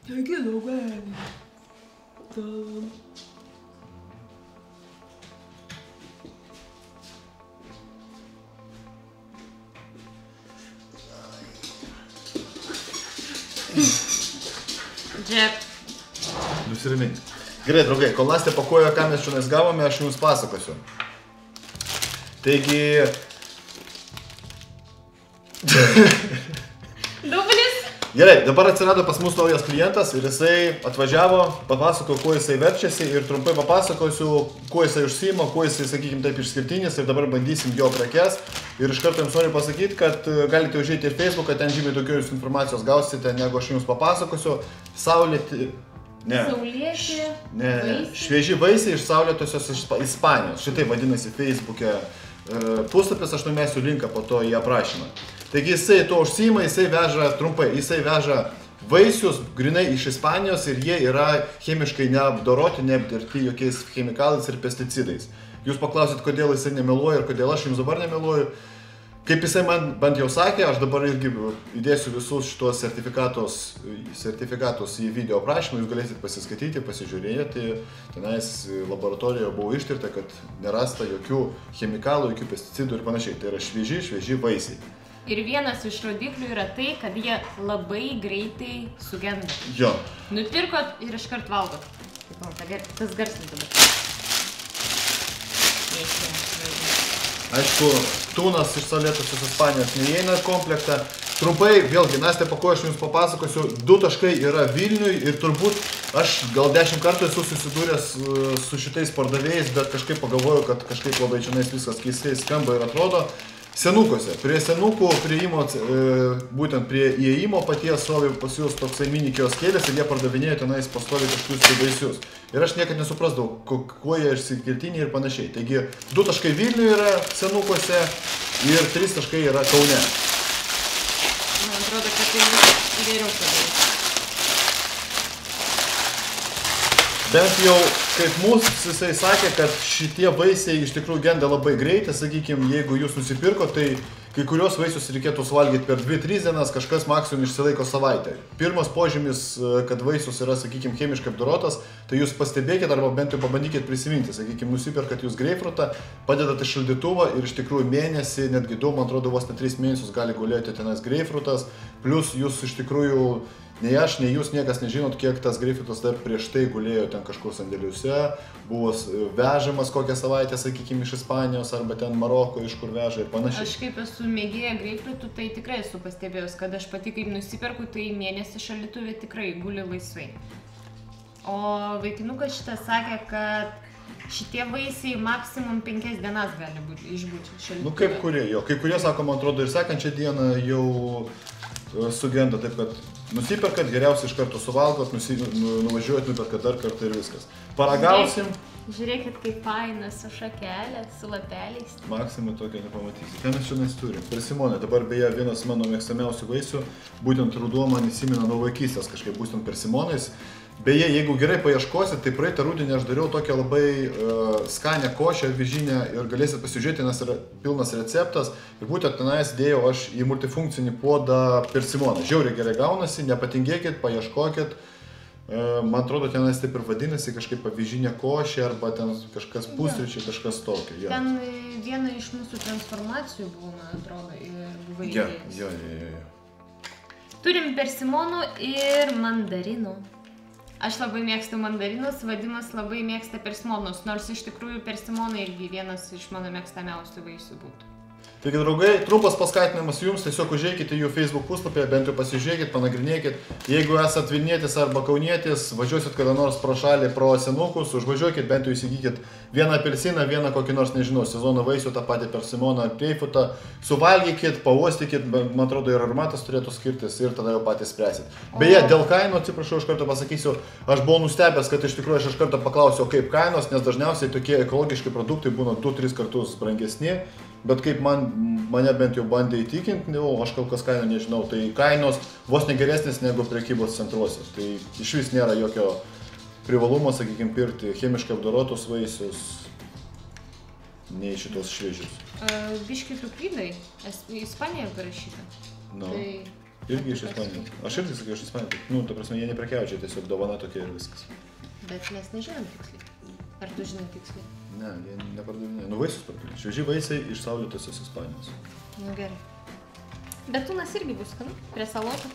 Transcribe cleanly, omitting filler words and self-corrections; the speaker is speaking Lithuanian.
Take it away. Džep. Nusiramink. Gerai, draugai, kol Nastė pakojo, ką mes šiandien gavome, aš jums pasakosiu. Taigi... Dublis. Gerai, dabar atsirado pas mus naujas klientas ir jisai atvažiavo, papasakojo, kuo jisai verčiasi ir trumpai papasakosiu, kuo jisai užsiima, kuo jisai, sakykim, taip išskirtinis ir dabar bandysim jo prekes. Ir iš karto jums noriu pasakyti, kad galite užeiti ir Facebooką, ten žymiai daugiau jūs informacijos gausite, negu aš jums papasakosiu. Saulėti... Ne. Saulėti. Ne. Švieži vaisiai iš saulėtosios Ispanijos. Šitai vadinasi Facebook'e puslapis, aš numesiu linką po to į aprašymą. Taigi jisai to užsiima, jisai veža, trumpai, jisai veža vaisius grinai iš Ispanijos ir jie yra chemiškai neapdoroti, neapdirti jokiais chemikalais ir pesticidais. Jūs paklausit, kodėl jisai nemeluoja ir kodėl aš jums dabar nemeluoju. Kaip jisai man bent jau sakė, aš dabar irgi įdėsiu visus šitos sertifikatus į video aprašymą, jūs galėsit pasiskaityti, pasižiūrėti. Tenais laboratorijoje buvo ištirta, kad nerasta jokių chemikalų, jokių pesticidų ir panašiai. Tai yra švieži vaisiai. Ir vienas iš rodiklių yra tai, kad jie labai greitai sugenda. Jo. Nupirkot ir iškart valgot. Tas garsas dabar. Aišku, tūnas iš saulėtosios Ispanijos neįeina į komplektą. Trumpai, vėlgi, Nastė pakojo, aš jums papasakosiu, 2 taškai yra Vilniui ir turbūt aš gal 10 kartų esu susidūręs su šitais pardavėjais, bet kažkaip pagalvoju, kad kažkaip labai čia viskas keistai skamba ir atrodo. Senukose, prie senukų prieimo, būtent prie įėjimo paties stovi pas jūs toksai mini kioskėlis ir jie pardavinėjo tenais pastovi kažkokius vaisius. Ir aš niekad nesuprasdavau, kuo jie išskirtiniai ir panašiai. Taigi 2 taškai Vilniuje yra senukose ir 3 taškai yra Kaune. Man atrodo, kad tai geriau padaryti. Bent jau, kaip mūsų jisai sakė, kad šitie vaisiai iš tikrųjų genda labai greitai, sakykime, jeigu jūs nusipirko, tai kai kurios vaisius reikėtų suvalgyti per 2-3 dienas, kažkas maksimum išsilaiko savaitę. Pirmas požymis, kad vaisius yra, sakykime, chemiškai apdorotas, tai jūs pastebėkite arba bent jau pabandykite prisiminti, sakykime, nusipirkat jūs greipfrutą, padedate šaldytuvą ir iš tikrųjų mėnesį, netgi 2, man atrodo, vos ne 3 mėnesius gali gulėti tenais greipfrutas, plus jūs iš tikrųjų nei aš, nei jūs niekas nežinot, kiek tas greipfrutas dar prieš tai gulėjo ten kažkur sandėliuose, buvo vežamas kokią savaitę, sakykime, iš Ispanijos arba ten Maroko, iš kur veža ir panašiai. Aš kaip esu mėgėja greipfrutų, tai tikrai esu pastebėjus, kad aš pati kaip nusiperku, tai mėnesį šaldytuve tikrai guli laisvai. O vaikinukas šitas sakė, kad šitie vaisiai maksimum 5 dienas gali išbūti šaldytuve. Nu kaip kurie, jo. Kai kurie, sako, man atrodo, ir sekančią dieną jau sugenda, taip kad nusiperkat, geriausiai iš karto suvalgot, nuvažiuojat, nuperkat dar kartą ir viskas. Paragausim. Žiūrėkit, kaip faina su šakelė, su lapeliais. Maksimai tokio nepamatysit. Ką mes šiandien turim? Persimonai. Dabar beje vienas mano mėgstamiausių vaisių, būtent ruduo man įsimena nuo vaikystės kažkaip būtent persimonais. Beje, jeigu gerai paieškosit, tai praeitą rudenį aš dariau tokią labai skanę košę avižinę ir galėsit pasižiūrėti, nes yra pilnas receptas. Ir būtent tenais dėjau aš į multifunkcinį puodą persimoną. Žiauriai gerai gaunasi, nepatingėkit, paieškokit. Man atrodo, tenais taip ir vadinasi kažkaip avižinė košė arba ten kažkas pusryčiai, kažkas tokio. Jo. Ten viena iš mūsų transformacijų buvo, man atrodo, ir buvo idėjas. Jo. Turim persimonų ir mandarinų. Aš labai mėgstu mandarinus, Vadimas labai mėgsta persimonus, nors iš tikrųjų persimonai irgi vienas iš mano mėgstamiausių vaisių būtų. Taigi, draugai, trumpas paskatinimas jums, tiesiog užeikite jų Facebook puslapį, bent jau pasižiūrėkit, panagrinėkit. Jeigu esat Vilnietis arba Kaunietis, važiuosit kada nors pro šalį, pro senukus, užvažiuokit, bent jau įsigykit vieną apelsiną, vieną kokį nors, nežinau, sezono vaisių, tą patį persimoną ar greipfrutą, suvalgykit, pauostykit, man atrodo ir aromatas turėtų skirtis ir tada jau patys spręsit. Beje, dėl kainų, atsiprašau, iš karto pasakysiu, aš buvau nustebęs, kad iš tikrųjų aš iš karto paklausiau, kaip kainos, nes dažniausiai tokie ekologiški produktai būna 2-3 kartus brangesni. Bet kaip mane bent jau bandė įtikinti, aš kol kas kainų nežinau, tai kainos vos negeresnės negu prekybos centruose. Tai iš vis nėra jokio privalumo, sakykime, pirkti chemiškai apdorotus vaisius, nei šitos šviežius. Biški tu klydai, Ispanijoje parašyta. No. Tai Irgi iš Ispanijos. Aš irgi sakiau iš Ispanijos. Nu, ta prasme, jie neprekiaučia, tiesiog dovana tokia ir viskas. Bet mes nežinom tiksliai. Ar tu žinai tiksliai? Ne, jie nepardavinėja. Nu, vaisius pardavinėja. Švieži vaisiai iš saulėtosios Ispanijos. Nu gerai. Betunas irgi bus skanu, prie salotų.